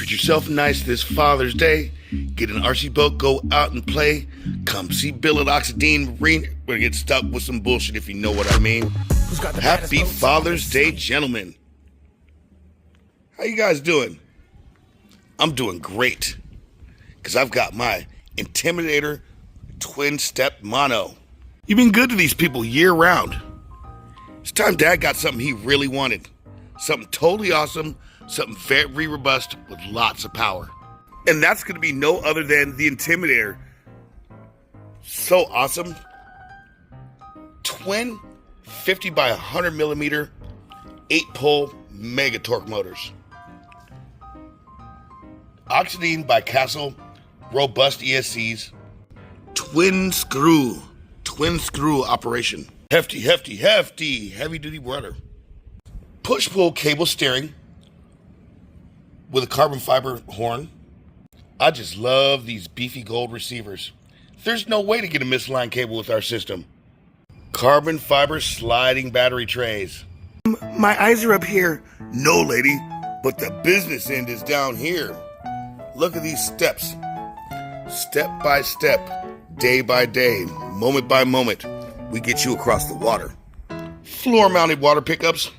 Treat yourself nice this Father's Day. Get an RC boat, go out and play. Come see Bill at Oxidean Marine. We're gonna get stuck with some bullshit if you know what I mean. Happy Father's Day, gentlemen. How you guys doing? I'm doing great. Because I've got my Intimidator twin-step mono. You've been good to these people year-round. It's time Dad got something he really wanted. Something totally awesome, something very robust with lots of power. And that's going to be no other than the Intimidator. So awesome. Twin 50 by 100 millimeter 8-pole mega torque motors. Oxidean by Castle, robust ESCs. Twin screw operation. Hefty, heavy duty rudder. Push-pull cable steering with a carbon fiber horn. I just love these beefy gold receivers. There's no way to get a misaligned cable with our system. Carbon fiber sliding battery trays. My eyes are up here. No, lady, but the business end is down here. Look at these steps. Step by step, day by day, moment by moment, we get you across the water. Floor-mounted water pickups,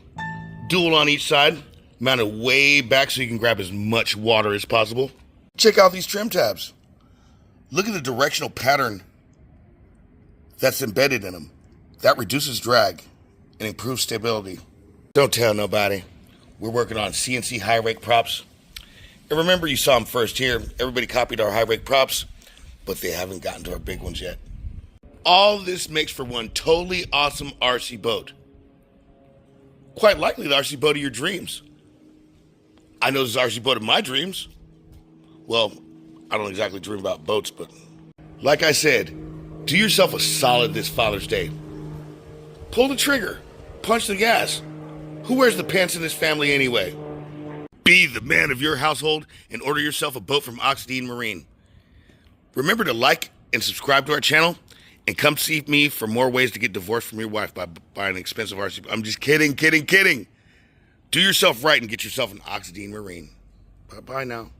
dual on each side, mounted way back so you can grab as much water as possible. Check out these trim tabs. Look at the directional pattern that's embedded in them. That reduces drag and improves stability. Don't tell nobody. We're working on CNC high rake props. And remember, you saw them first here. Everybody copied our high rake props, but they haven't gotten to our big ones yet. All this makes for one totally awesome RC boat. Quite likely the RC boat of your dreams. I know this is the RC boat of my dreams. Well, I don't exactly dream about boats, but like I said, do yourself a solid this Father's Day. Pull the trigger, punch the gas. Who wears the pants in this family anyway? Be the man of your household and order yourself a boat from Oxidean Marine. Remember to like and subscribe to our channel and come see me for more ways to get divorced from your wife by buying an expensive RC. I'm just kidding. Do yourself right and get yourself an Oxidean Marine. Bye-bye now.